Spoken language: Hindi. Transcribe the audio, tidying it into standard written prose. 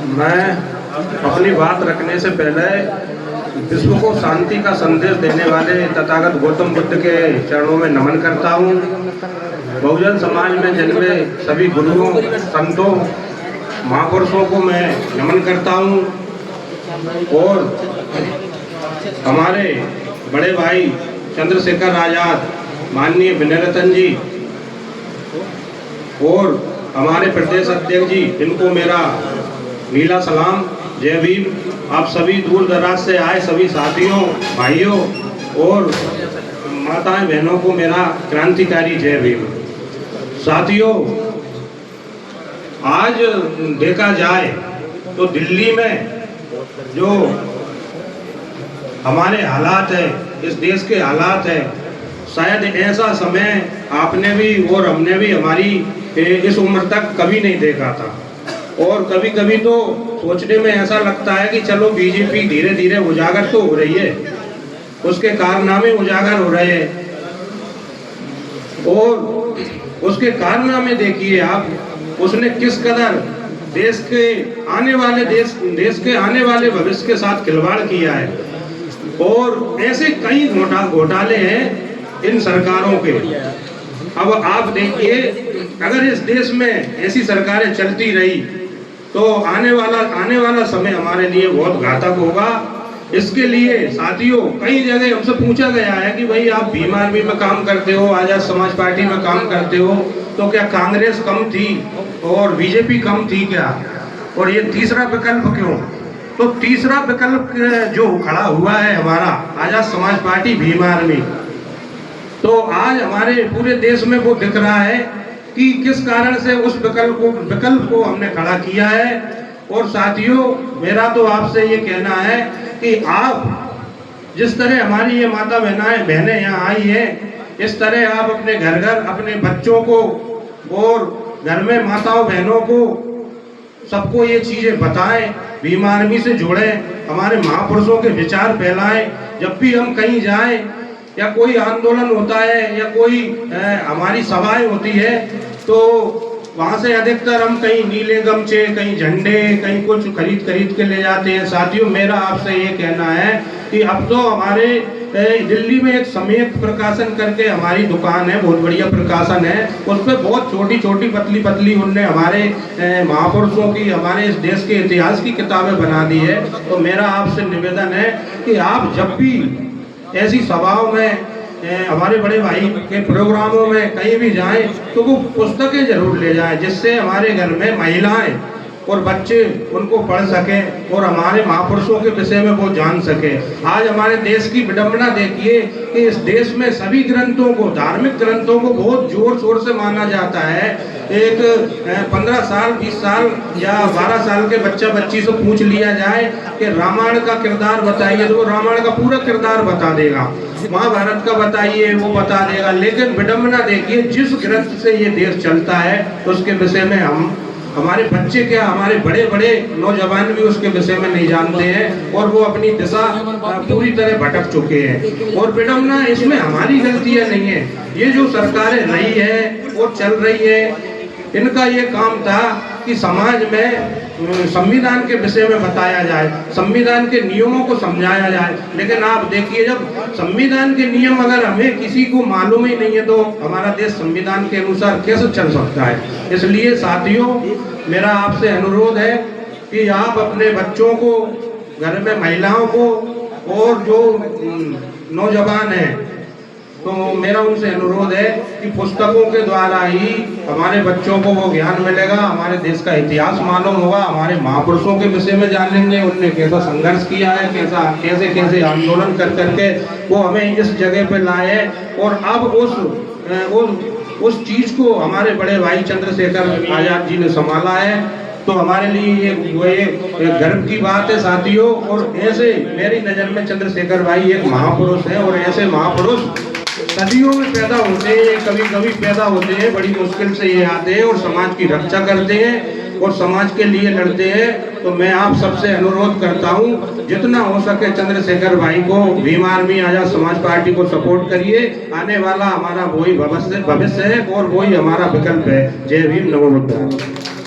मैं अपनी बात रखने से पहले विश्व को शांति का संदेश देने वाले तथागत गौतम बुद्ध के चरणों में नमन करता हूँ। बहुजन समाज में जन्मे सभी गुरुओं, संतों, महापुरुषों को मैं नमन करता हूँ और हमारे बड़े भाई चंद्रशेखर आजाद, माननीय विनय रतन जी और हमारे प्रदेश अध्यक्ष जी, इनको मेरा नीला सलाम, जय भीम। आप सभी दूर दराज से आए सभी साथियों, भाइयों और माताएं बहनों को मेरा क्रांतिकारी जय भीम। साथियों, आज देखा जाए तो दिल्ली में जो हमारे हालात है, इस देश के हालात है, शायद ऐसा समय आपने भी और हमने भी हमारी इस उम्र तक कभी नहीं देखा था। और कभी कभी तो सोचने में ऐसा लगता है कि चलो बीजेपी धीरे धीरे उजागर तो हो रही है, उसके कारनामे उजागर हो रहे हैं और उसके कारनामे देखिए आप, उसने किस कदर देश के आने वाले भविष्य के साथ खिलवाड़ किया है। और ऐसे कई घोटाले हैं इन सरकारों के। अब आप देखिए, अगर इस देश में ऐसी सरकारें चलती रही तो आने वाला समय हमारे लिए बहुत घातक होगा। इसके लिए साथियों, कई जगह हमसे पूछा गया है कि भाई आप भीम आर्मी में काम करते हो, आजाद समाज पार्टी में काम करते हो, तो क्या कांग्रेस कम थी और बीजेपी कम थी क्या, और ये तीसरा विकल्प क्यों? तो तीसरा विकल्प जो खड़ा हुआ है हमारा आजाद समाज पार्टी, भीम आर्मी, तो आज हमारे पूरे देश में वो दिख रहा है कि किस कारण से उस विकल्प को हमने खड़ा किया है। और साथियों, मेरा तो आपसे ये कहना है कि आप जिस तरह हमारी ये माता बहनें यहाँ आई हैं, इस तरह आप अपने घर अपने बच्चों को और घर में माताओं बहनों को सबको ये चीजें बताएं, भीम आर्मी से जोड़ें, हमारे महापुरुषों के विचार फैलाएं। जब भी हम कहीं जाएं या कोई आंदोलन होता है या कोई हमारी सभाएं होती है, तो वहाँ से अधिकतर हम कहीं नीले गमछे, कहीं झंडे, कहीं कुछ खरीद के ले जाते हैं। साथियों, मेरा आपसे ये कहना है कि अब तो हमारे दिल्ली में एक समेत प्रकाशन करके हमारी दुकान है, बहुत बढ़िया प्रकाशन है, उस पर बहुत छोटी छोटी पतली उनने हमारे महापुरुषों की, हमारे इस देश के इतिहास की किताबें बना दी है। तो मेरा आपसे निवेदन है कि आप जब भी ऐसी सभाओं में, हमारे बड़े भाई के प्रोग्रामों में कहीं भी जाएं तो वो पुस्तकें जरूर ले जाएं, जिससे हमारे घर में महिलाएं और बच्चे उनको पढ़ सकें और हमारे महापुरुषों के विषय में वो जान सके। आज हमारे देश की विडंबना देखिए कि इस देश में सभी ग्रंथों को, धार्मिक ग्रंथों को बहुत जोर शोर से माना जाता है। एक 15 साल, 20 साल या 12 साल के बच्ची से पूछ लिया जाए कि रामायण का किरदार बताइए, तो वो रामायण का पूरा किरदार बता देगा। महाभारत का बताइए, वो बता देगा। लेकिन विडंबना देखिए, जिस ग्रंथ से ये देश चलता है उसके विषय में हमारे बच्चे क्या, हमारे बड़े बड़े नौजवान भी उसके विषय में नहीं जानते हैं और वो अपनी दिशा पूरी तरह भटक चुके हैं। और विडंबना इसमें हमारी गलतियां नहीं है, ये जो सरकारें रही है और चल रही है, इनका ये काम था कि समाज में संविधान के विषय में बताया जाए, संविधान के नियमों को समझाया जाए। लेकिन आप देखिए, जब संविधान के नियम अगर हमें किसी को मालूम ही नहीं है तो हमारा देश संविधान के अनुसार कैसे चल सकता है। इसलिए साथियों, मेरा आपसे अनुरोध है कि आप अपने बच्चों को, घर में महिलाओं को और जो नौजवान हैं, तो मेरा उनसे अनुरोध है कि पुस्तकों के द्वारा ही हमारे बच्चों को वो ज्ञान मिलेगा, हमारे देश का इतिहास मालूम होगा, हमारे महापुरुषों के विषय में जानेंगे, उन्होंने कैसा संघर्ष किया है, कैसे आंदोलन कर करके वो हमें इस जगह पे लाए। और अब उस चीज को हमारे बड़े भाई चंद्रशेखर आजाद जी ने संभाला है, तो हमारे लिए ये गर्व की बात है साथियों। और ऐसे मेरी नज़र में चंद्रशेखर भाई एक महापुरुष है और ऐसे महापुरुष सदियों में पैदा होते हैं, कभी कभी पैदा होते हैं, बड़ी मुश्किल से ये आते हैं और समाज की रक्षा करते हैं और समाज के लिए लड़ते हैं। तो मैं आप सबसे अनुरोध करता हूँ, जितना हो सके चंद्रशेखर भाई को, भीम आर्मी आजाद समाज पार्टी को सपोर्ट करिए। आने वाला हमारा वही भविष्य है और वही हमारा विकल्प है। जय भीम, नमो बुद्धाय।